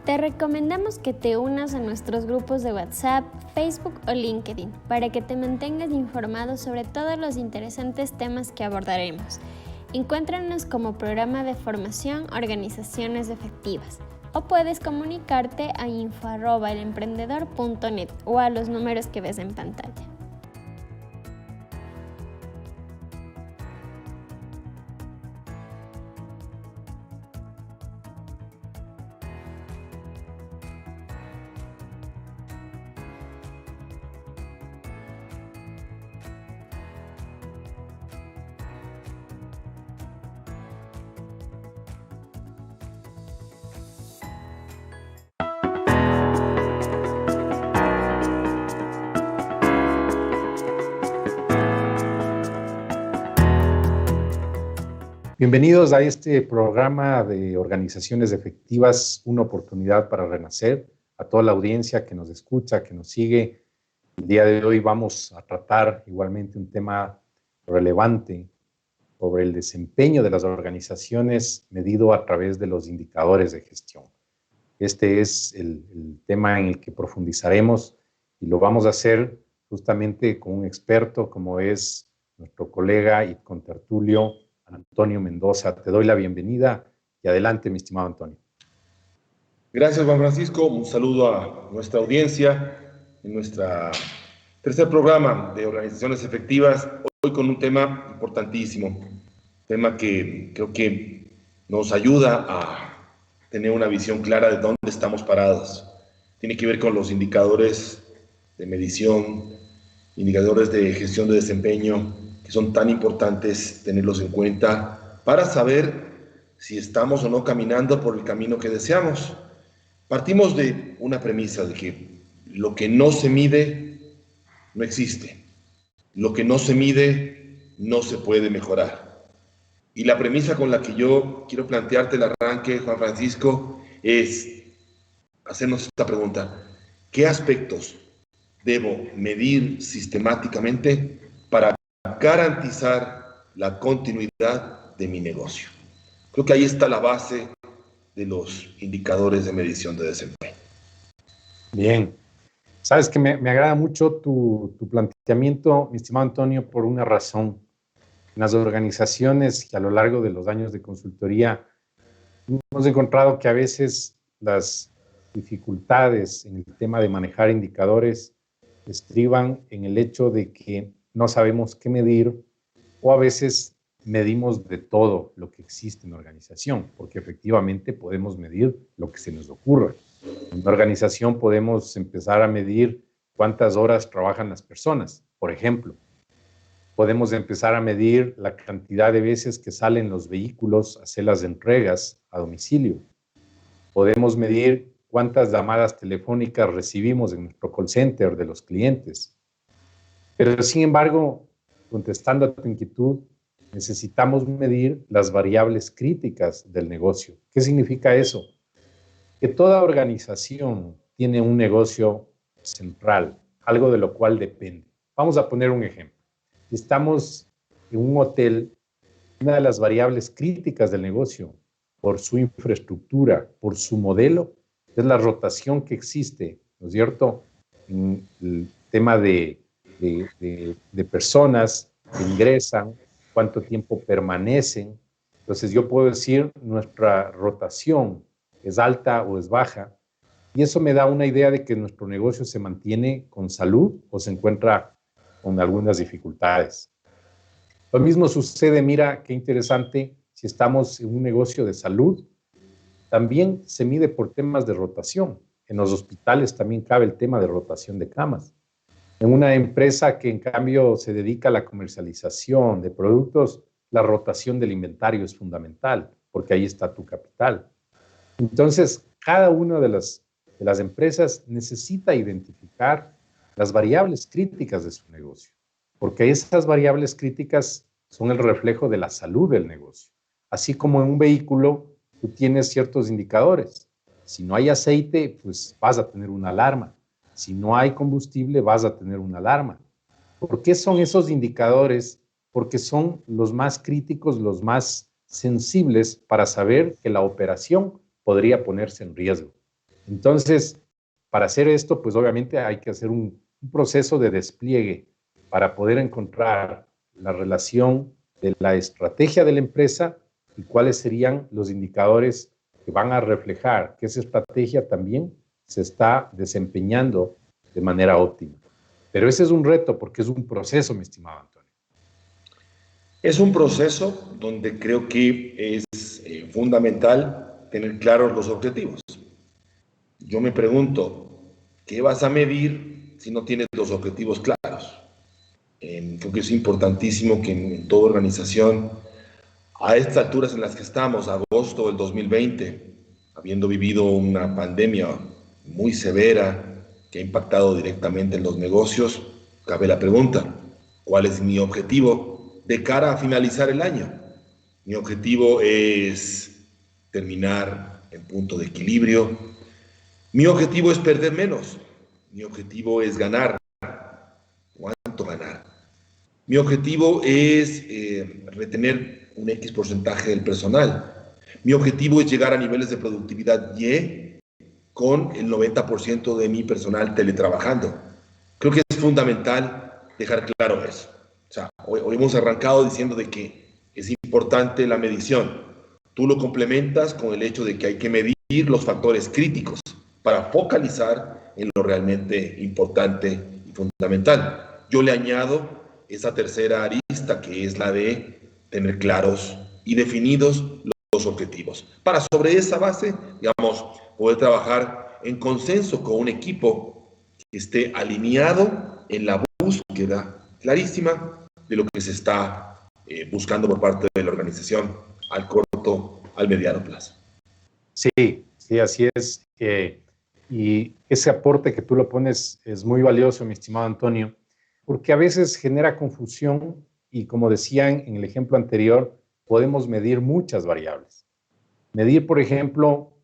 Te recomendamos que te unas a nuestros grupos de WhatsApp, Facebook o LinkedIn para que te mantengas informado sobre todos los interesantes temas que abordaremos. Encuéntranos como programa de formación Organizaciones Efectivas o puedes comunicarte a info@elemprendedor.net o a los números que ves en pantalla. Bienvenidos a este programa de Organizaciones Efectivas, una oportunidad para renacer. A toda la audiencia que nos escucha, que nos sigue. El día de hoy vamos a tratar igualmente un tema relevante sobre el desempeño de las organizaciones medido a través de los indicadores de gestión. Este es el tema en el que profundizaremos y lo vamos a hacer justamente con un experto como es nuestro colega y contertulio Antonio Mendoza. Te doy la bienvenida y adelante, mi estimado Antonio. Gracias, Juan Francisco. Un saludo a nuestra audiencia en nuestro tercer programa de Organizaciones Efectivas, hoy con un tema importantísimo, tema que creo que nos ayuda a tener una visión clara de dónde estamos parados. Tiene que ver con los indicadores de medición, indicadores de gestión de desempeño, que son tan importantes tenerlos en cuenta para saber si estamos o no caminando por el camino que deseamos. Partimos de una premisa de que lo que no se mide no existe. Lo que no se mide no se puede mejorar. Y la premisa con la que yo quiero plantearte el arranque, Juan Francisco, es hacernos esta pregunta. ¿Qué aspectos debo medir sistemáticamente para garantizar la continuidad de mi negocio? Creo que ahí está la base de los indicadores de medición de desempeño. Bien. Sabes que me agrada mucho tu planteamiento, mi estimado Antonio, por una razón. En las organizaciones que a lo largo de los años de consultoría hemos encontrado que a veces las dificultades en el tema de manejar indicadores estriban en el hecho de que no sabemos qué medir o a veces medimos de todo lo que existe en la organización, porque efectivamente podemos medir lo que se nos ocurra. En una organización podemos empezar a medir cuántas horas trabajan las personas, por ejemplo. Podemos empezar a medir la cantidad de veces que salen los vehículos a hacer las entregas a domicilio. Podemos medir cuántas llamadas telefónicas recibimos en nuestro call center de los clientes. Pero, sin embargo, contestando a tu inquietud, necesitamos medir las variables críticas del negocio. ¿Qué significa eso? Que toda organización tiene un negocio central, algo de lo cual depende. Vamos a poner un ejemplo. Si estamos en un hotel, una de las variables críticas del negocio, por su infraestructura, por su modelo, es la rotación que existe, ¿no es cierto? En el tema de personas que ingresan, cuánto tiempo permanecen. Entonces yo puedo decir nuestra rotación es alta o es baja, y eso me da una idea de que nuestro negocio se mantiene con salud o se encuentra con algunas dificultades. Lo mismo sucede, mira qué interesante, si estamos en un negocio de salud, también se mide por temas de rotación. En los hospitales también cabe el tema de rotación de camas. En una empresa que en cambio se dedica a la comercialización de productos, la rotación del inventario es fundamental, porque ahí está tu capital. Entonces, cada una de las empresas necesita identificar las variables críticas de su negocio, porque esas variables críticas son el reflejo de la salud del negocio. Así como en un vehículo, tú tienes ciertos indicadores. Si no hay aceite, pues vas a tener una alarma. Si no hay combustible, vas a tener una alarma. ¿Por qué son esos indicadores? Porque son los más críticos, los más sensibles para saber que la operación podría ponerse en riesgo. Entonces, para hacer esto, pues obviamente hay que hacer un proceso de despliegue para poder encontrar la relación de la estrategia de la empresa y cuáles serían los indicadores que van a reflejar que esa estrategia también se está desempeñando de manera óptima. Pero ese es un reto porque es un proceso, mi estimado Antonio. Es un proceso donde creo que es fundamental tener claros los objetivos. Yo me pregunto, ¿qué vas a medir si no tienes los objetivos claros? Creo que es importantísimo que en toda organización, a estas alturas en las que estamos, agosto del 2020, habiendo vivido una pandemia muy severa que ha impactado directamente en los negocios, cabe la pregunta, ¿cuál es mi objetivo de cara a finalizar el año? Mi objetivo es terminar en punto de equilibrio. Mi objetivo es perder menos. Mi objetivo es ganar. ¿Cuánto ganar? Mi objetivo es retener un X porcentaje del personal. Mi objetivo es llegar a niveles de productividad Y con el 90% de mi personal teletrabajando. Creo que es fundamental dejar claro eso. O sea, hoy hemos arrancado diciendo de que es importante la medición. Tú lo complementas con el hecho de que hay que medir los factores críticos para focalizar en lo realmente importante y fundamental. Yo le añado esa tercera arista, que es la de tener claros y definidos los objetivos. Para sobre esa base, digamos, poder trabajar en consenso con un equipo que esté alineado en la búsqueda clarísima de lo que se está buscando por parte de la organización al corto, al mediano plazo. Sí, sí, así es. Y ese aporte que tú lo pones es muy valioso, mi estimado Antonio, porque a veces genera confusión y, como decían en el ejemplo anterior, podemos medir muchas variables. Medir, por ejemplo,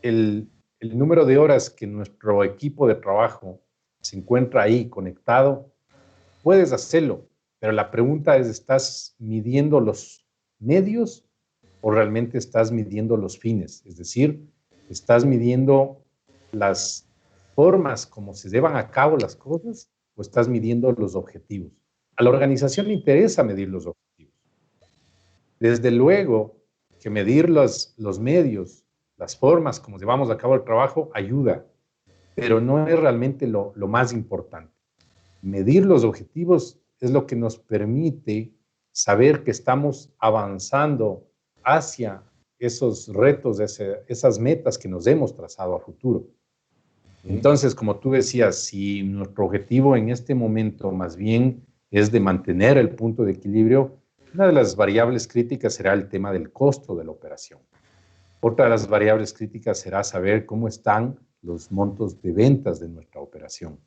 el número de horas que nuestro equipo de trabajo se encuentra ahí conectado, puedes hacerlo, pero la pregunta es, ¿estás midiendo los medios o realmente estás midiendo los fines? Es decir, ¿estás midiendo las formas como se llevan a cabo las cosas o estás midiendo los objetivos? A la organización le interesa medir los objetivos. Desde luego que medir los medios, las formas como llevamos a cabo el trabajo ayuda, pero no es realmente lo más importante. Medir los objetivos es lo que nos permite saber que estamos avanzando hacia esos retos, esas metas que nos hemos trazado a futuro. Entonces, como tú decías, si nuestro objetivo en este momento más bien es de mantener el punto de equilibrio, una de las variables críticas será el tema del costo de la operación. Otra de las variables críticas será saber cómo están los montos de ventas de nuestra operación.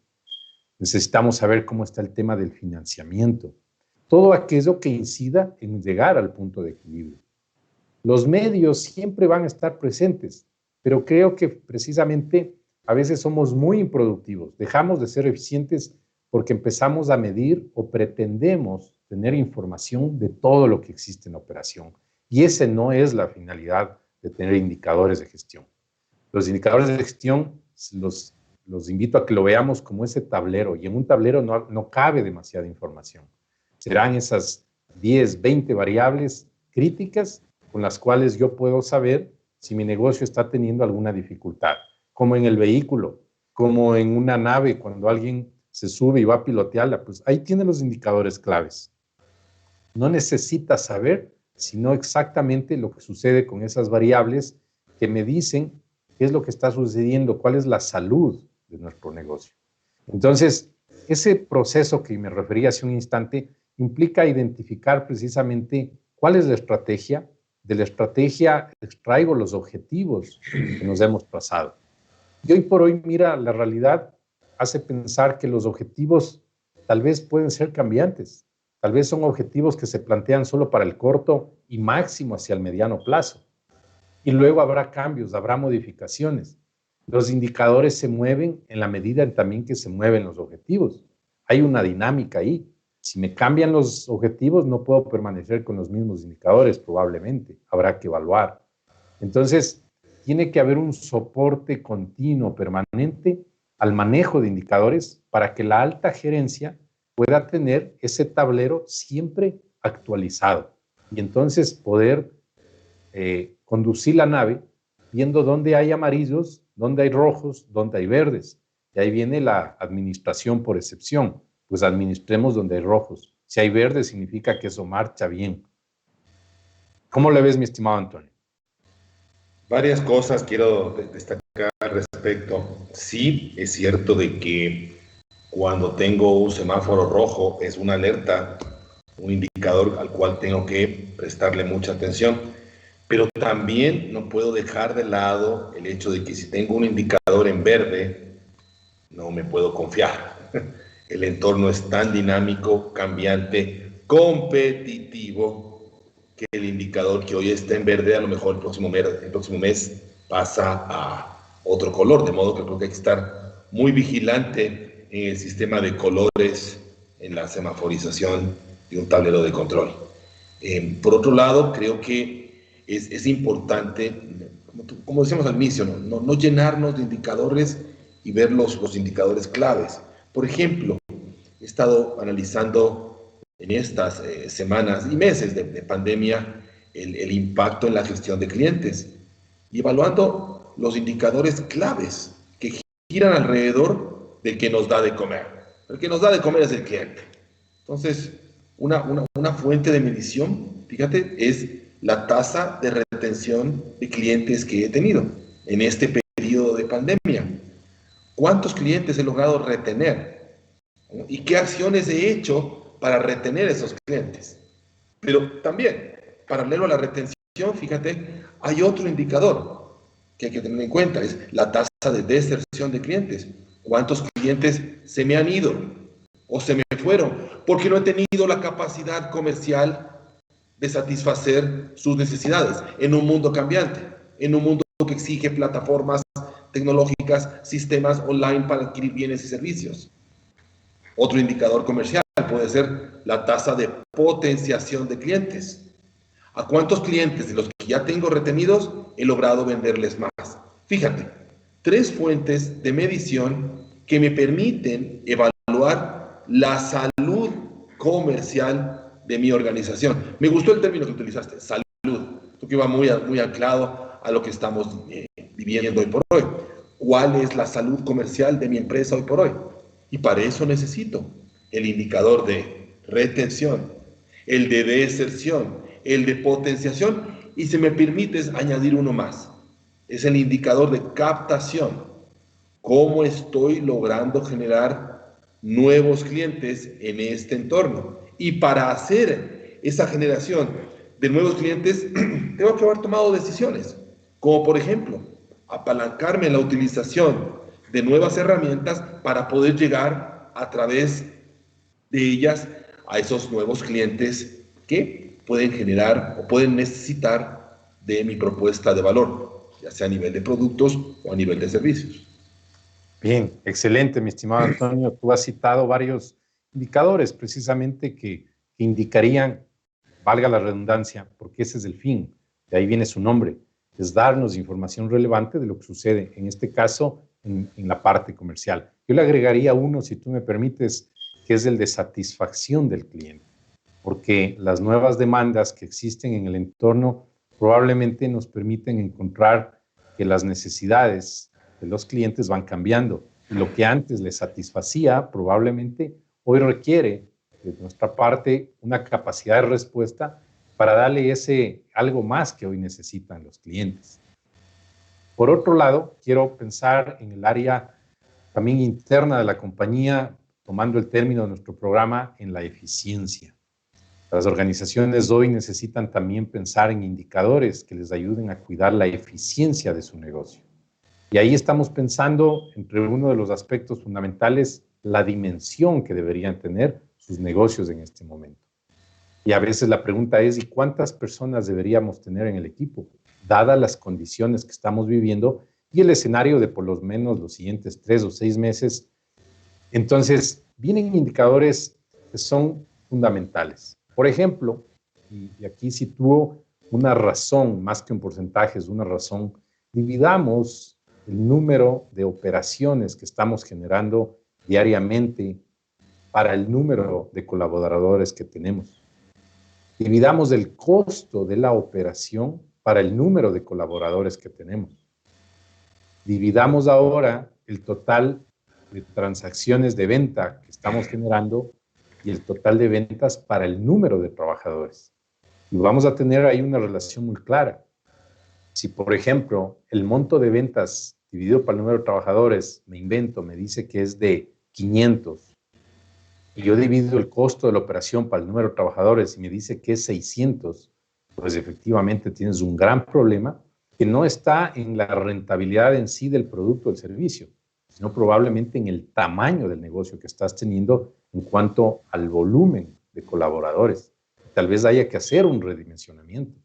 Necesitamos saber cómo está el tema del financiamiento. Todo aquello que incida en llegar al punto de equilibrio. Los medios siempre van a estar presentes, pero creo que precisamente a veces somos muy improductivos. Dejamos de ser eficientes porque empezamos a medir o pretendemos tener información de todo lo que existe en la operación. Y esa no es la finalidad de tener indicadores de gestión. Los indicadores de gestión los invito a que lo veamos como ese tablero, y en un tablero no cabe demasiada información. Serán esas 10, 20 variables críticas con las cuales yo puedo saber si mi negocio está teniendo alguna dificultad, como en el vehículo, como en una nave, cuando alguien se sube y va a pilotearla, pues ahí tiene los indicadores claves. No necesita saber, sino exactamente lo que sucede con esas variables que me dicen qué es lo que está sucediendo, cuál es la salud de nuestro negocio. Entonces, ese proceso que me refería hace un instante implica identificar precisamente cuál es la estrategia. De la estrategia extraigo los objetivos que nos hemos trazado. Y hoy por hoy, mira, la realidad hace pensar que los objetivos tal vez pueden ser cambiantes. Tal vez son objetivos que se plantean solo para el corto y máximo hacia el mediano plazo. Y luego habrá cambios, habrá modificaciones. Los indicadores se mueven en la medida en también que se mueven los objetivos. Hay una dinámica ahí. Si me cambian los objetivos, no puedo permanecer con los mismos indicadores, probablemente. Habrá que evaluar. Entonces, tiene que haber un soporte continuo, permanente, al manejo de indicadores para que la alta gerencia pueda tener ese tablero siempre actualizado y entonces poder conducir la nave viendo dónde hay amarillos, dónde hay rojos, dónde hay verdes. Y ahí viene la administración por excepción. Pues administremos donde hay rojos. Si hay verdes, significa que eso marcha bien. ¿Cómo le ves, mi estimado Antonio? Varias cosas quiero destacar al respecto. Sí, es cierto de que cuando tengo un semáforo rojo es una alerta, un indicador al cual tengo que prestarle mucha atención, pero también no puedo dejar de lado el hecho de que si tengo un indicador en verde, no me puedo confiar. El entorno es tan dinámico, cambiante, competitivo, que el indicador que hoy está en verde, a lo mejor el próximo mes pasa a otro color, de modo que creo que hay que estar muy vigilante en el sistema de colores, en la semaforización de un tablero de control. Por otro lado, creo que es importante, como decíamos al inicio, no llenarnos de indicadores y ver los indicadores claves. Por ejemplo, he estado analizando en estas semanas y meses de pandemia el impacto en la gestión de clientes y evaluando los indicadores claves que giran alrededor del que nos da de comer. El que nos da de comer es el cliente. Entonces, una fuente de medición, fíjate, es la tasa de retención de clientes que he tenido en este periodo de pandemia. ¿Cuántos clientes he logrado retener? ¿Y qué acciones he hecho para retener esos clientes? Pero también, paralelo a la retención, fíjate, hay otro indicador que hay que tener en cuenta, es la tasa de deserción de clientes. ¿Cuántos clientes se me han ido o se me fueron porque no he tenido la capacidad comercial de satisfacer sus necesidades en un mundo cambiante, en un mundo que exige plataformas tecnológicas, sistemas online para adquirir bienes y servicios? Otro indicador comercial puede ser la tasa de potenciación de clientes. ¿A cuántos clientes de los que ya tengo retenidos he logrado venderles más? Fíjate, 3 fuentes de medición que me permiten evaluar la salud comercial de mi organización. Me gustó el término que utilizaste, salud, que va muy anclado a lo que estamos viviendo hoy por hoy. ¿Cuál es la salud comercial de mi empresa hoy por hoy? Y para eso necesito el indicador de retención, el de deserción, el de potenciación, y si me permites añadir uno más, es el indicador de captación. ¿Cómo estoy logrando generar nuevos clientes en este entorno? Y para hacer esa generación de nuevos clientes, tengo que haber tomado decisiones, como por ejemplo, apalancarme en la utilización de nuevas herramientas para poder llegar a través de ellas a esos nuevos clientes que pueden generar o pueden necesitar de mi propuesta de valor, ya sea a nivel de productos o a nivel de servicios. Bien, excelente, mi estimado Antonio. Tú has citado varios indicadores precisamente que indicarían, valga la redundancia, porque ese es el fin, de ahí viene su nombre, es darnos información relevante de lo que sucede, en este caso, en la parte comercial. Yo le agregaría uno, si tú me permites, que es el de satisfacción del cliente, porque las nuevas demandas que existen en el entorno probablemente nos permiten encontrar que las necesidades de los clientes van cambiando y lo que antes les satisfacía probablemente hoy requiere de nuestra parte una capacidad de respuesta para darle ese algo más que hoy necesitan los clientes. Por otro lado, quiero pensar en el área también interna de la compañía, tomando el término de nuestro programa, en la eficiencia. Las organizaciones hoy necesitan también pensar en indicadores que les ayuden a cuidar la eficiencia de su negocio. Y ahí estamos pensando, entre uno de los aspectos fundamentales, la dimensión que deberían tener sus negocios en este momento. Y a veces la pregunta es, ¿y cuántas personas deberíamos tener en el equipo? Dadas las condiciones que estamos viviendo y el escenario de por lo menos los siguientes 3 o 6 meses. Entonces, vienen indicadores que son fundamentales. Por ejemplo, y aquí sitúo una razón, más que un porcentaje, es una razón dividamos el número de operaciones que estamos generando diariamente para el número de colaboradores que tenemos. Dividamos el costo de la operación para el número de colaboradores que tenemos. Dividamos ahora el total de transacciones de venta que estamos generando y el total de ventas para el número de trabajadores. Y vamos a tener ahí una relación muy clara. Si, por ejemplo, el monto de ventas dividido por el número de trabajadores, me dice que es de 500, y yo divido el costo de la operación para el número de trabajadores y me dice que es 600, pues efectivamente tienes un gran problema que no está en la rentabilidad en sí del producto o del servicio, sino probablemente en el tamaño del negocio que estás teniendo en cuanto al volumen de colaboradores. Tal vez haya que hacer un redimensionamiento.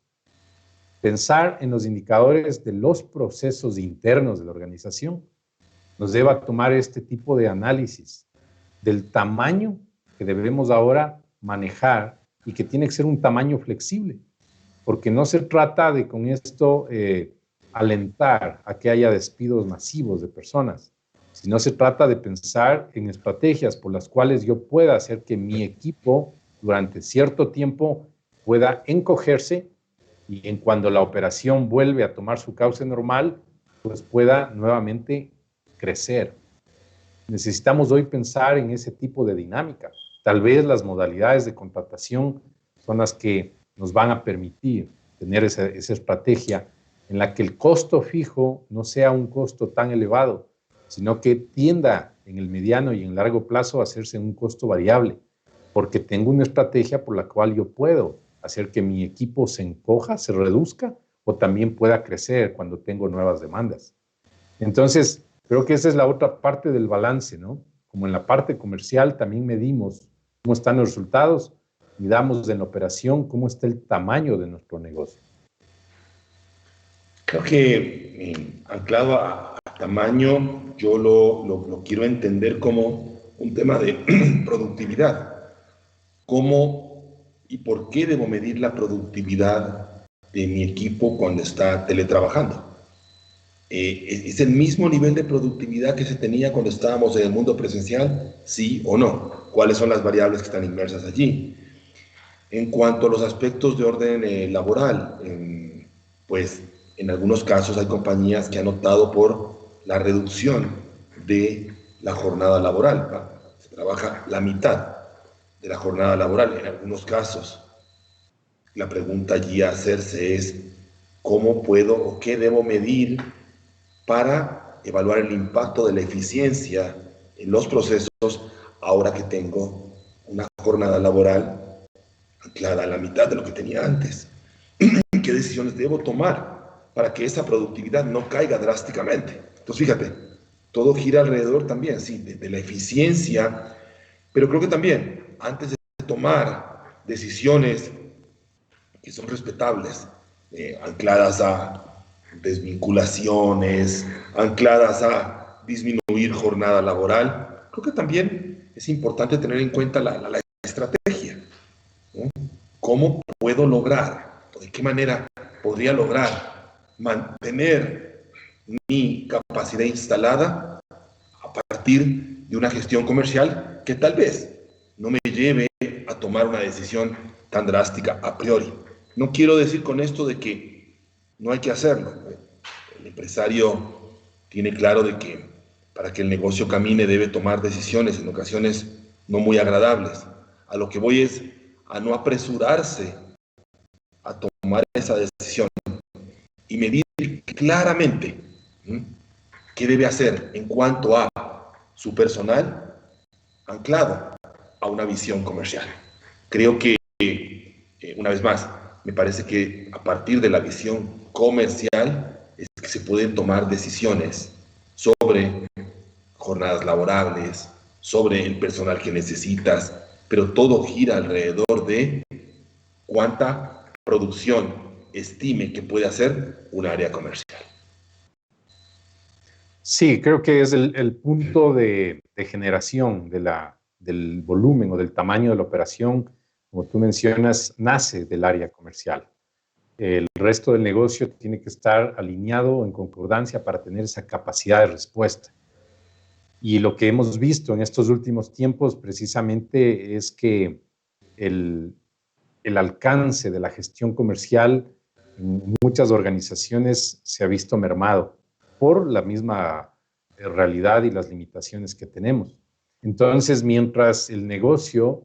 Pensar en los indicadores de los procesos internos de la organización nos lleva a tomar este tipo de análisis del tamaño que debemos ahora manejar y que tiene que ser un tamaño flexible, porque no se trata de con esto alentar a que haya despidos masivos de personas, sino se trata de pensar en estrategias por las cuales yo pueda hacer que mi equipo durante cierto tiempo pueda encogerse y en cuando la operación vuelve a tomar su cauce normal, pues pueda nuevamente crecer. Necesitamos hoy pensar en ese tipo de dinámica. Tal vez las modalidades de contratación son las que nos van a permitir tener esa estrategia en la que el costo fijo no sea un costo tan elevado, sino que tienda en el mediano y en largo plazo a hacerse un costo variable, porque tengo una estrategia por la cual yo puedo hacer que mi equipo se encoja, se reduzca, o también pueda crecer cuando tengo nuevas demandas. Entonces, creo que esa es la otra parte del balance, ¿no? Como en la parte comercial también medimos cómo están los resultados, midamos en la operación cómo está el tamaño de nuestro negocio. Creo que anclado a tamaño, yo lo quiero entender como un tema de productividad. ¿Cómo y por qué debo medir la productividad de mi equipo cuando está teletrabajando? ¿Es el mismo nivel de productividad que se tenía cuando estábamos en el mundo presencial? ¿Sí o no? ¿Cuáles son las variables que están inmersas allí? En cuanto a los aspectos de orden laboral, pues en algunos casos hay compañías que han optado por la reducción de la jornada laboral, ¿va? Se trabaja la mitad de la jornada laboral en algunos casos. La pregunta allí a hacerse es, ¿cómo puedo o qué debo medir para evaluar el impacto de la eficiencia en los procesos ahora que tengo una jornada laboral anclada a la mitad de lo que tenía antes? ¿Qué decisiones debo tomar para que esa productividad no caiga drásticamente? Entonces, fíjate, todo gira alrededor también, sí, de la eficiencia, pero creo que también, antes de tomar decisiones que son respetables, ancladas a desvinculaciones, ancladas a disminuir jornada laboral, creo que también es importante tener en cuenta la estrategia, ¿no? ¿Cómo puedo lograr, o de qué manera podría lograr mantener mi capacidad instalada a partir de una gestión comercial que tal vez no me lleve a tomar una decisión tan drástica a priori? No quiero decir con esto de que no hay que hacerlo. El empresario tiene claro de que para que el negocio camine debe tomar decisiones en ocasiones no muy agradables. A lo que voy es a no apresurarse a tomar esa decisión y medir claramente qué debe hacer en cuanto a su personal anclado a una visión comercial. Creo que, una vez más, me parece que a partir de la visión comercial es que se pueden tomar decisiones sobre jornadas laborables, sobre el personal que necesitas, pero todo gira alrededor de cuánta producción estime que puede hacer un área comercial. Sí, creo que es el punto de generación del volumen o del tamaño de la operación, como tú mencionas, nace del área comercial. el resto del negocio tiene que estar alineado en concordancia para tener esa capacidad de respuesta. Y lo que hemos visto en estos últimos tiempos precisamente es que el alcance de la gestión comercial en muchas organizaciones se ha visto mermado por la misma realidad y las limitaciones que tenemos. Entonces, mientras el negocio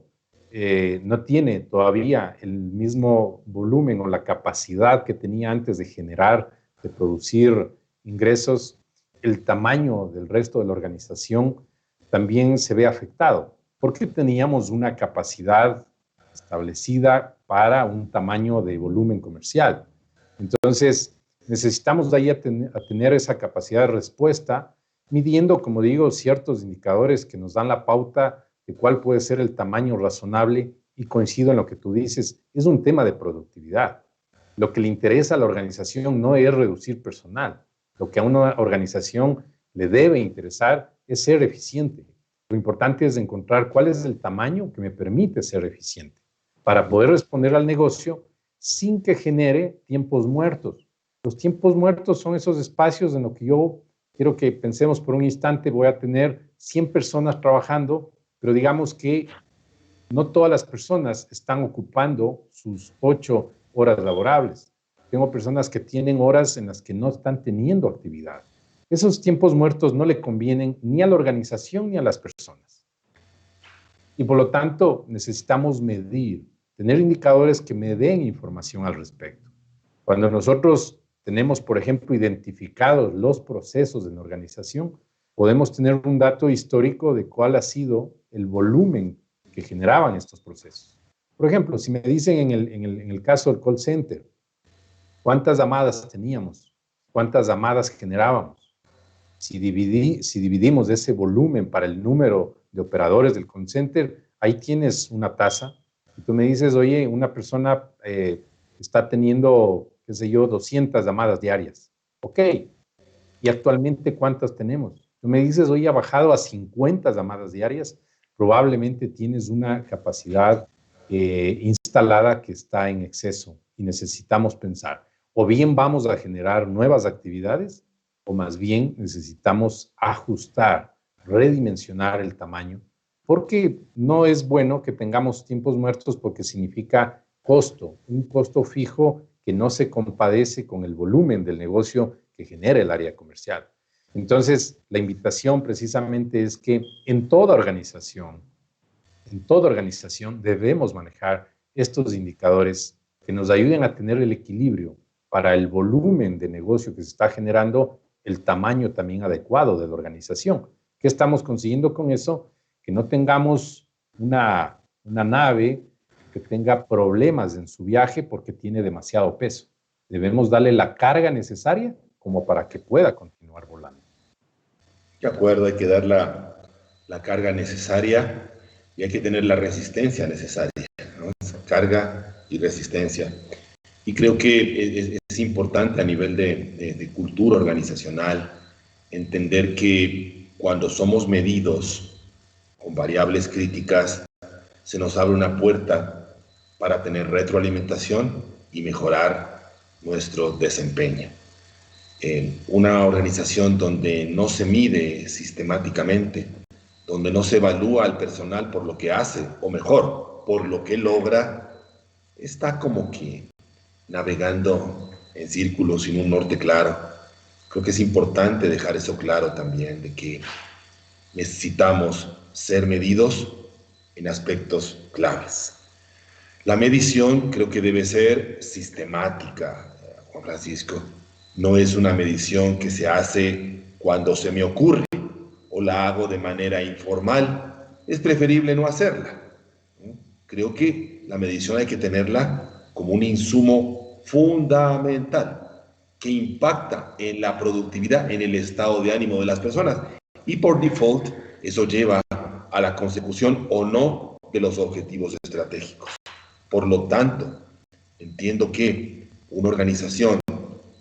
no tiene todavía el mismo volumen o la capacidad que tenía antes de generar, de producir ingresos, el tamaño del resto de la organización también se ve afectado, porque teníamos una capacidad establecida para un tamaño de volumen comercial. Entonces, necesitamos de ahí a tener esa capacidad de respuesta, midiendo, como digo, ciertos indicadores que nos dan la pauta de cuál puede ser el tamaño razonable, y coincido en lo que tú dices, es un tema de productividad. Lo que le interesa a la organización no es reducir personal. Lo que a una organización le debe interesar es ser eficiente. Lo importante es encontrar cuál es el tamaño que me permite ser eficiente para poder responder al negocio sin que genere tiempos muertos. Los tiempos muertos son esos espacios en los que yo quiero que pensemos por un instante. Voy a tener 100 personas trabajando, pero digamos que no todas las personas están ocupando sus 8 horas laborables. Tengo personas que tienen horas en las que no están teniendo actividad. Esos tiempos muertos no le convienen ni a la organización ni a las personas. Y por lo tanto, necesitamos medir, tener indicadores que me den información al respecto. Cuando nosotros tenemos, por ejemplo, identificados los procesos en la organización, podemos tener un dato histórico de cuál ha sido el volumen que generaban estos procesos. Por ejemplo, si me dicen en el caso del call center, ¿cuántas llamadas teníamos? ¿Cuántas llamadas generábamos? Si dividimos ese volumen para el número de operadores del call center, ahí tienes una tasa. Y tú me dices, oye, una persona está teniendo, qué sé yo, 200 llamadas diarias. Ok. ¿Y actualmente cuántas tenemos? Tú me dices, oye, ha bajado a 50 llamadas diarias. Probablemente tienes una capacidad instalada que está en exceso y necesitamos pensar. O bien vamos a generar nuevas actividades, o más bien necesitamos ajustar, redimensionar el tamaño, porque no es bueno que tengamos tiempos muertos, porque significa costo, un costo fijo que no se compadece con el volumen del negocio que genera el área comercial. Entonces, la invitación precisamente es que en toda organización debemos manejar estos indicadores que nos ayuden a tener el equilibrio para el volumen de negocio que se está generando, el tamaño también adecuado de la organización. ¿Qué estamos consiguiendo con eso? Que no tengamos una nave que tenga problemas en su viaje porque tiene demasiado peso. Debemos darle la carga necesaria como para que pueda continuar volando. De acuerdo, hay que dar la carga necesaria y hay que tener la resistencia necesaria, ¿no? Carga y resistencia. Y creo que es importante a nivel de cultura organizacional entender que cuando somos medidos con variables críticas, se nos abre una puerta para tener retroalimentación y mejorar nuestro desempeño. Una organización donde no se mide sistemáticamente, donde no se evalúa al personal por lo que hace, o mejor, por lo que logra, está como que navegando en círculos sin un norte claro. Creo que es importante dejar eso claro también, de que necesitamos ser medidos en aspectos claves. La medición creo que debe ser sistemática, Juan Francisco. No es una medición que se hace cuando se me ocurre o la hago de manera informal. Es preferible no hacerla. Creo que la medición hay que tenerla como un insumo fundamental que impacta en la productividad, en el estado de ánimo de las personas. Y por default, eso lleva a la consecución o no de los objetivos estratégicos. Por lo tanto, entiendo que una organización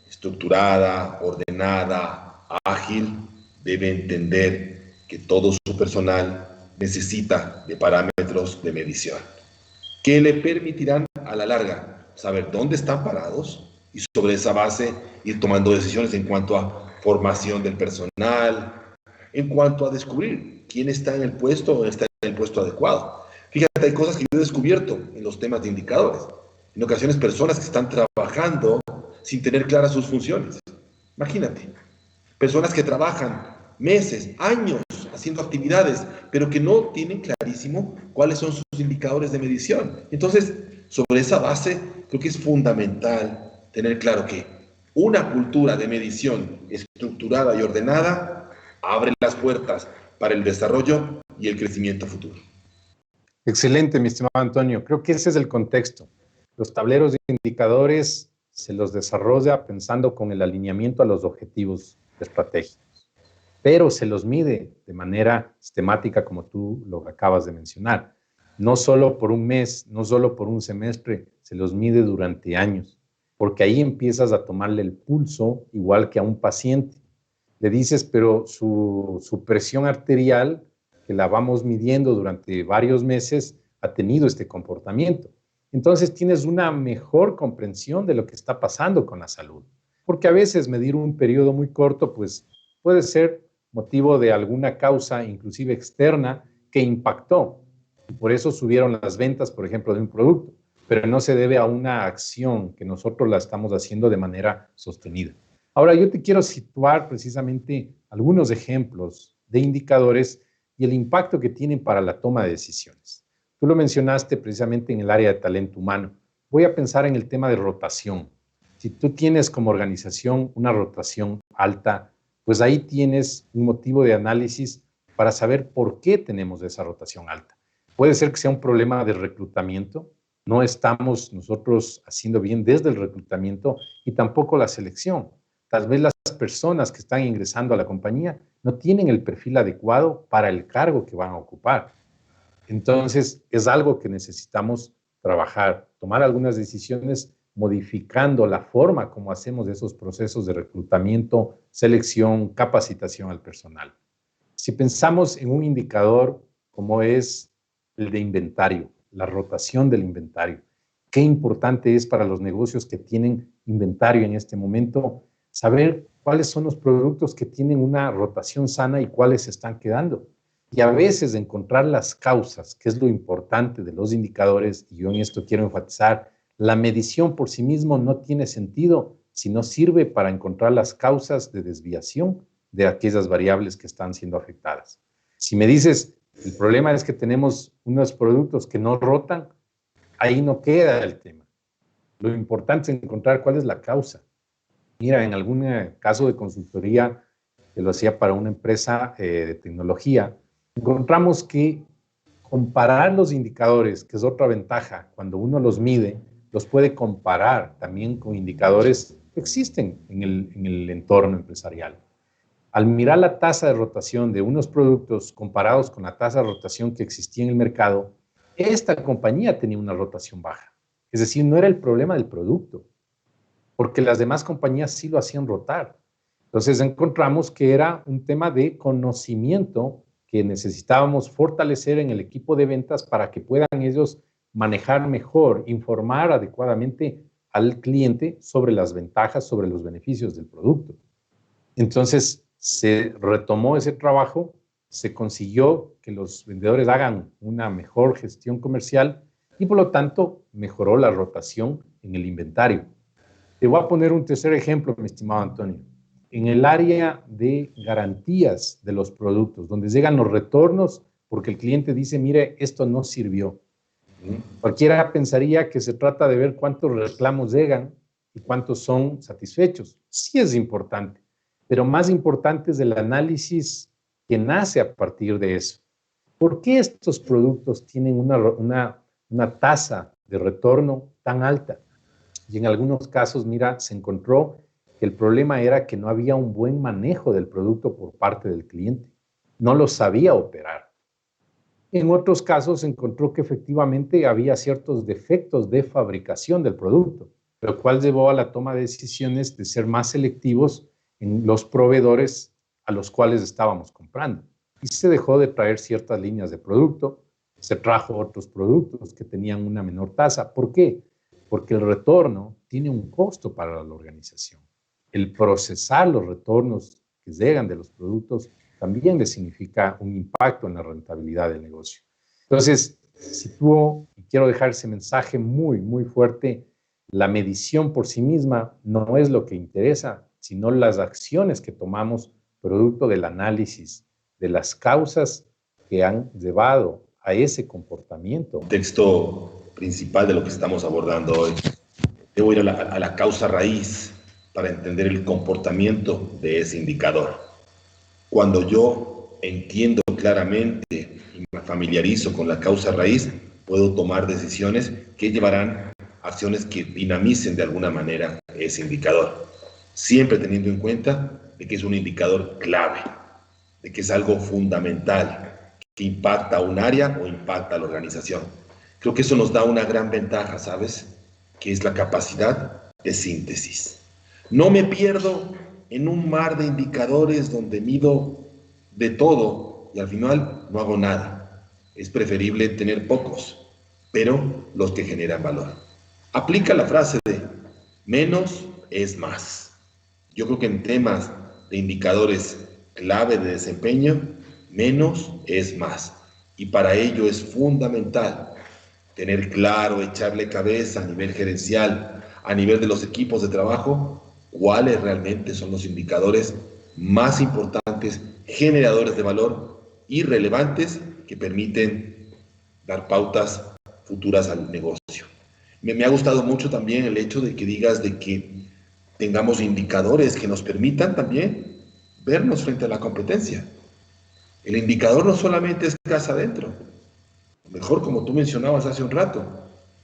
estructurada, ordenada, ágil, debe entender que todo su personal necesita de parámetros de medición que le permitirán a la larga saber dónde están parados y sobre esa base ir tomando decisiones en cuanto a formación del personal, en cuanto a descubrir quién está en el puesto o está en el puesto adecuado. Fíjate, hay cosas que yo he descubierto en los temas de indicadores. En ocasiones personas que están trabajando sin tener claras sus funciones. Imagínate, personas que trabajan meses, años haciendo actividades, pero que no tienen clarísimo cuáles son sus indicadores de medición. Entonces, sobre esa base, creo que es fundamental tener claro que una cultura de medición estructurada y ordenada abre las puertas para el desarrollo y el crecimiento futuro. Excelente, mi estimado Antonio. Creo que ese es el contexto. Los tableros de indicadores se los desarrolla pensando con el alineamiento a los objetivos estratégicos, pero se los mide de manera sistemática, como tú lo acabas de mencionar. No solo por un mes, no solo por un semestre, se los mide durante años, porque ahí empiezas a tomarle el pulso igual que a un paciente. Le dices, pero su presión arterial, que la vamos midiendo durante varios meses, ha tenido este comportamiento. Entonces tienes una mejor comprensión de lo que está pasando con la salud. Porque a veces medir un periodo muy corto, pues puede ser motivo de alguna causa, inclusive externa, que impactó. Por eso subieron las ventas, por ejemplo, de un producto, pero no se debe a una acción que nosotros la estamos haciendo de manera sostenida. Ahora, yo te quiero situar precisamente algunos ejemplos de indicadores y el impacto que tienen para la toma de decisiones. Tú lo mencionaste precisamente en el área de talento humano. Voy a pensar en el tema de rotación. Si tú tienes como organización una rotación alta, pues ahí tienes un motivo de análisis para saber por qué tenemos esa rotación alta. Puede ser que sea un problema de reclutamiento. No estamos nosotros haciendo bien desde el reclutamiento y tampoco la selección. Tal vez las personas que están ingresando a la compañía no tienen el perfil adecuado para el cargo que van a ocupar. Entonces, es algo que necesitamos trabajar, tomar algunas decisiones modificando la forma como hacemos esos procesos de reclutamiento, selección, capacitación al personal. Si pensamos en un indicador como es el de inventario, la rotación del inventario, qué importante es para los negocios que tienen inventario en este momento saber cuáles son los productos que tienen una rotación sana y cuáles se están quedando. Y a veces encontrar las causas, que es lo importante de los indicadores, y yo en esto quiero enfatizar, la medición por sí mismo no tiene sentido si no sirve para encontrar las causas de desviación de aquellas variables que están siendo afectadas. Si me dices, el problema es que tenemos unos productos que no rotan, ahí no queda el tema. Lo importante es encontrar cuál es la causa. Mira, en algún caso de consultoría que lo hacía para una empresa de tecnología, encontramos que comparar los indicadores, que es otra ventaja, cuando uno los mide, los puede comparar también con indicadores que existen en el entorno empresarial. Al mirar la tasa de rotación de unos productos comparados con la tasa de rotación que existía en el mercado, esta compañía tenía una rotación baja. Es decir, no era el problema del producto, porque las demás compañías sí lo hacían rotar. Entonces encontramos que era un tema de conocimiento que necesitábamos fortalecer en el equipo de ventas para que puedan ellos manejar mejor, informar adecuadamente al cliente sobre las ventajas, sobre los beneficios del producto. Entonces se retomó ese trabajo, se consiguió que los vendedores hagan una mejor gestión comercial y por lo tanto mejoró la rotación en el inventario. Te voy a poner un tercer ejemplo, mi estimado Antonio. En el área de garantías de los productos, donde llegan los retornos porque el cliente dice, mire, esto no sirvió. Cualquiera pensaría que se trata de ver cuántos reclamos llegan y cuántos son satisfechos. Sí es importante, pero más importante es el análisis que nace a partir de eso. ¿Por qué estos productos tienen una tasa de retorno tan alta? Y en algunos casos, mira, se encontró que el problema era que no había un buen manejo del producto por parte del cliente. No lo sabía operar. En otros casos se encontró que efectivamente había ciertos defectos de fabricación del producto, lo cual llevó a la toma de decisiones de ser más selectivos en los proveedores a los cuales estábamos comprando. Y se dejó de traer ciertas líneas de producto, se trajo otros productos que tenían una menor tasa. ¿Por qué? porque el retorno tiene un costo para la organización. El procesar los retornos que llegan de los productos también le significa un impacto en la rentabilidad del negocio. Entonces, sitúo y quiero dejar ese mensaje muy, muy fuerte. La medición por sí misma no es lo que interesa, sino las acciones que tomamos producto del análisis de las causas que han llevado a ese comportamiento. El texto principal de lo que estamos abordando hoy. Debo ir a la causa raíz para entender el comportamiento de ese indicador. Cuando yo entiendo claramente y me familiarizo con la causa raíz, puedo tomar decisiones que llevarán a acciones que dinamicen de alguna manera ese indicador, siempre teniendo en cuenta de que es un indicador clave, de que es algo fundamental, que impacta a un área o impacta a la organización. Creo que eso nos da una gran ventaja, ¿sabes? Que es la capacidad de síntesis. No me pierdo en un mar de indicadores donde mido de todo y al final no hago nada. Es preferible tener pocos, pero los que generan valor. Aplica la frase de menos es más. Yo creo que en temas de indicadores clave de desempeño, menos es más. Y para ello es fundamental tener claro, echarle cabeza a nivel gerencial, a nivel de los equipos de trabajo, cuáles realmente son los indicadores más importantes, generadores de valor y relevantes que permiten dar pautas futuras al negocio. Me ha gustado mucho también el hecho de que digas de que tengamos indicadores que nos permitan también vernos frente a la competencia. El indicador no solamente es casa adentro, mejor como tú mencionabas hace un rato,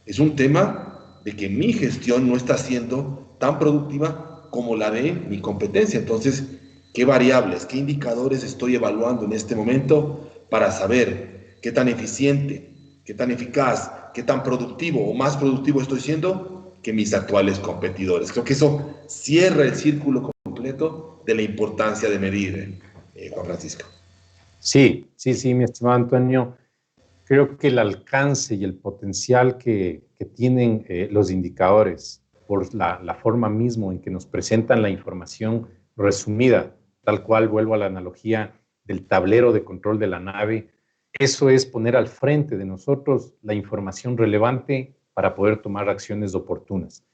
es un tema de que mi gestión no está siendo tan productiva como la de mi competencia. Entonces, ¿qué variables, qué indicadores estoy evaluando en este momento para saber qué tan eficiente, qué tan eficaz, qué tan productivo o más productivo estoy siendo que mis actuales competidores? Creo que eso cierra el círculo completo de la importancia de medir, Juan Francisco. Sí, mi estimado Antonio. Creo que el alcance y el potencial que tienen los indicadores por la forma mismo en que nos presentan la información resumida, tal cual vuelvo a la analogía del tablero de control de la nave, eso es poner al frente de nosotros la información relevante para poder tomar acciones oportunas.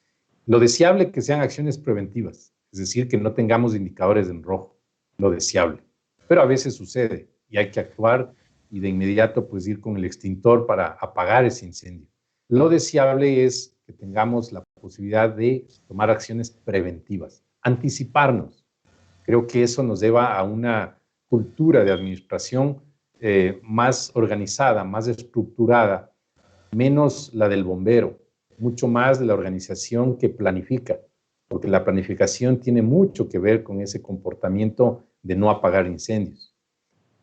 Lo deseable es que sean acciones preventivas, es decir, que no tengamos indicadores en rojo, lo deseable. Pero a veces sucede y hay que actuar y de inmediato pues ir con el extintor para apagar ese incendio. Lo deseable es que tengamos la posibilidad de tomar acciones preventivas, anticiparnos. Creo que eso nos lleva a una cultura de administración más organizada, más estructurada, menos la del bombero, mucho más de la organización que planifica, porque la planificación tiene mucho que ver con ese comportamiento de no apagar incendios.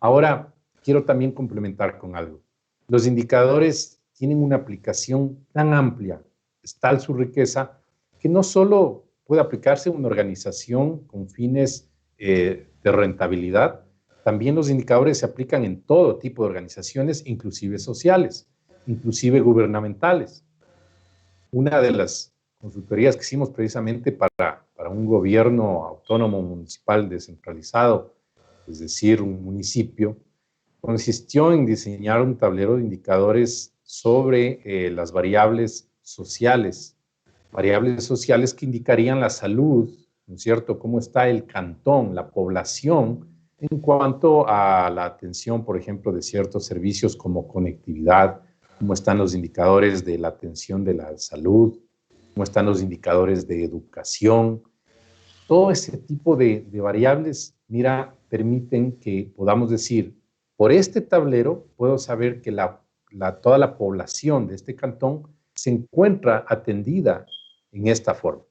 Ahora, quiero también complementar con algo. Los indicadores tienen una aplicación tan amplia, es tal su riqueza, que no solo puede aplicarse en una organización con fines de rentabilidad, también los indicadores se aplican en todo tipo de organizaciones, inclusive sociales, inclusive gubernamentales. Una de las consultorías que hicimos precisamente para un gobierno autónomo municipal descentralizado, es decir, un municipio, consistió en diseñar un tablero de indicadores sobre las variables sociales que indicarían la salud, ¿no es cierto?, cómo está el cantón, la población, en cuanto a la atención, por ejemplo, de ciertos servicios como conectividad, cómo están los indicadores de la atención de la salud, cómo están los indicadores de educación. Todo ese tipo de variables, mira, permiten que podamos decir, por este tablero puedo saber que toda la población de este cantón se encuentra atendida en esta forma.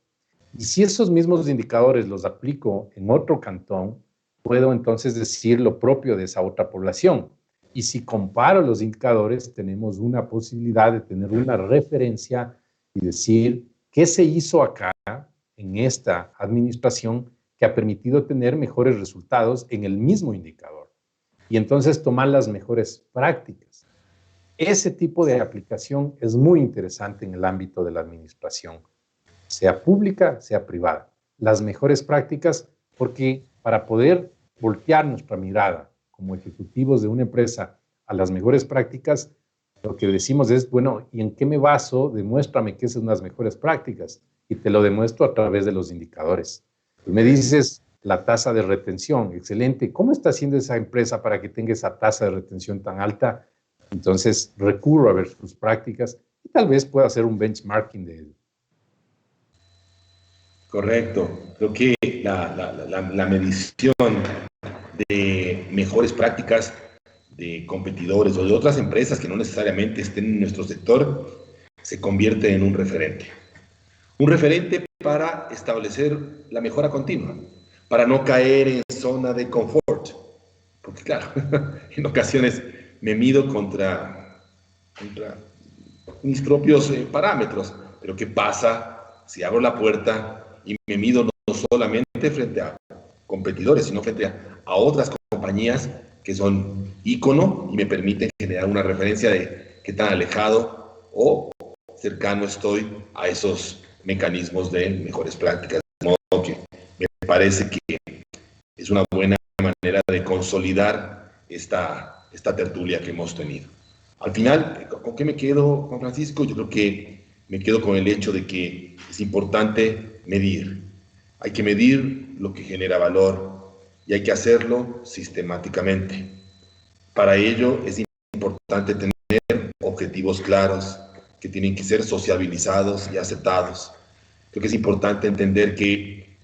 Y si esos mismos indicadores los aplico en otro cantón, puedo entonces decir lo propio de esa otra población. Y si comparo los indicadores, tenemos una posibilidad de tener una referencia y decir qué se hizo acá en esta administración que ha permitido tener mejores resultados en el mismo indicador. Y entonces tomar las mejores prácticas. Ese tipo de aplicación es muy interesante en el ámbito de la administración, sea pública, sea privada. Las mejores prácticas, porque para poder voltear nuestra mirada como ejecutivos de una empresa a las mejores prácticas, lo que decimos es, bueno, ¿y en qué me baso? Demuéstrame que esas son las mejores prácticas. Y te lo demuestro a través de los indicadores. Y me dices la tasa de retención, excelente. ¿Cómo está haciendo esa empresa para que tenga esa tasa de retención tan alta? Entonces recurro a ver sus prácticas y tal vez pueda hacer un benchmarking de él. Correcto. Creo que la medición de mejores prácticas de competidores o de otras empresas que no necesariamente estén en nuestro sector se convierte en un referente. Un referente para establecer la mejora continua, para no caer en zona de confort. Porque claro, en ocasiones me mido contra mis propios parámetros. Pero ¿qué pasa si abro la puerta y me mido no solamente frente a competidores, sino frente a otras compañías que son ícono y me permiten generar una referencia de qué tan alejado o cercano estoy a esos mecanismos de mejores prácticas? De modo que me parece que es una buena manera de consolidar esta tertulia que hemos tenido. Al final, ¿con qué me quedo, Juan Francisco? Yo creo que me quedo con el hecho de que es importante medir. Hay que medir lo que genera valor y hay que hacerlo sistemáticamente. Para ello es importante tener objetivos claros que tienen que ser sociabilizados y aceptados. Creo que es importante entender que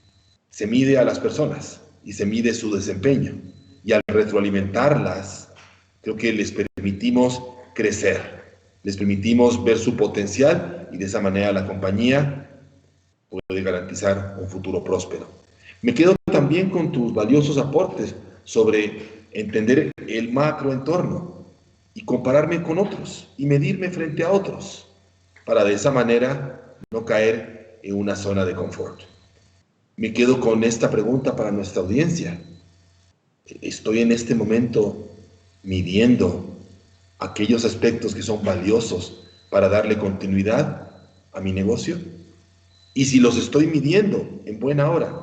se mide a las personas y se mide su desempeño. Y al retroalimentarlas, creo que les permitimos crecer, les permitimos ver su potencial y de esa manera la compañía puede garantizar un futuro próspero. Me quedo también con tus valiosos aportes sobre entender el macroentorno y compararme con otros y medirme frente a otros para de esa manera no caer en una zona de confort. Me quedo con esta pregunta para nuestra audiencia. ¿Estoy en este momento midiendo aquellos aspectos que son valiosos para darle continuidad a mi negocio? Y si los estoy midiendo en buena hora,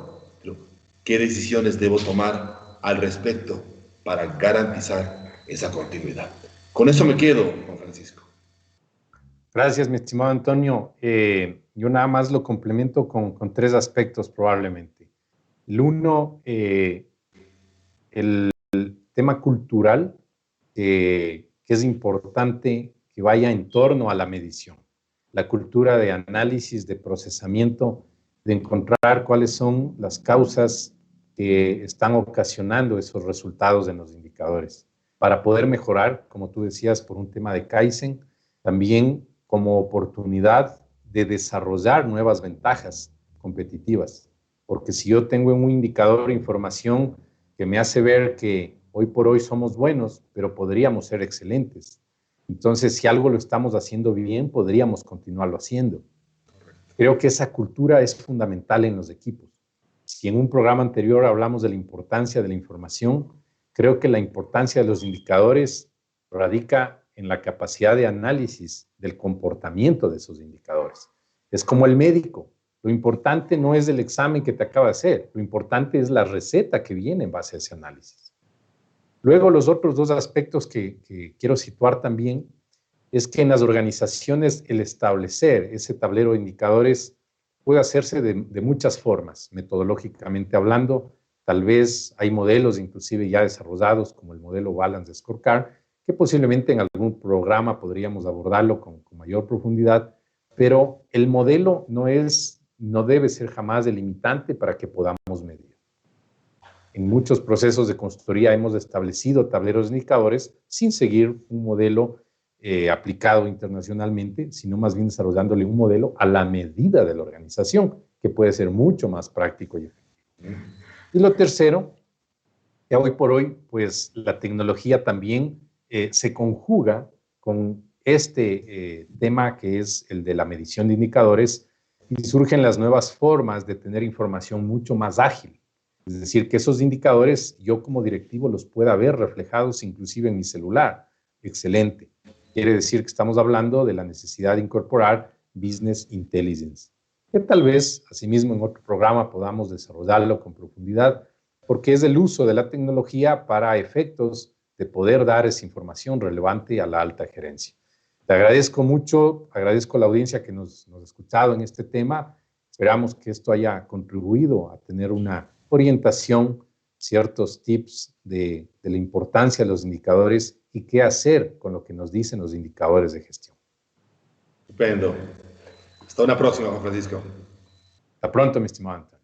¿qué decisiones debo tomar al respecto para garantizar esa continuidad? Con eso me quedo, Juan Francisco. Gracias, mi estimado Antonio. Yo nada más lo complemento con tres aspectos probablemente. El uno, el tema cultural, que es importante que vaya en torno a la medición. La cultura de análisis, de procesamiento, de encontrar cuáles son las causas que están ocasionando esos resultados en los indicadores. Para poder mejorar, como tú decías, por un tema de Kaizen, también como oportunidad de desarrollar nuevas ventajas competitivas. Porque si yo tengo en un indicador información que me hace ver que hoy por hoy somos buenos, pero podríamos ser excelentes. Entonces, si algo lo estamos haciendo bien, podríamos continuarlo haciendo. Creo que esa cultura es fundamental en los equipos. Si en un programa anterior hablamos de la importancia de la información, creo que la importancia de los indicadores radica en la capacidad de análisis del comportamiento de esos indicadores. Es como el médico. Lo importante no es el examen que te acaba de hacer, lo importante es la receta que viene en base a ese análisis. Luego, los otros dos aspectos que quiero situar también es que en las organizaciones el establecer ese tablero de indicadores puede hacerse de muchas formas, metodológicamente hablando. Tal vez hay modelos inclusive ya desarrollados como el modelo Balance Scorecard, que posiblemente en algún programa podríamos abordarlo con mayor profundidad, pero el modelo no debe ser jamás delimitante para que podamos medir. En muchos procesos de consultoría hemos establecido tableros de indicadores sin seguir un modelo aplicado internacionalmente, sino más bien desarrollándole un modelo a la medida de la organización, que puede ser mucho más práctico y efectivo. Y lo tercero, que hoy por hoy, pues la tecnología también se conjuga con este tema que es el de la medición de indicadores y surgen las nuevas formas de tener información mucho más ágil. Es decir, que esos indicadores yo como directivo los pueda ver reflejados inclusive en mi celular. Excelente. quiere decir que estamos hablando de la necesidad de incorporar Business Intelligence, que tal vez, asimismo, en otro programa podamos desarrollarlo con profundidad, porque es el uso de la tecnología para efectos de poder dar esa información relevante a la alta gerencia. Te agradezco mucho, agradezco a la audiencia que nos ha escuchado en este tema. Esperamos que esto haya contribuido a tener una orientación, ciertos tips de la importancia de los indicadores y qué hacer con lo que nos dicen los indicadores de gestión. Estupendo. Hasta una próxima, Juan Francisco. Hasta pronto, mi estimado Antonio.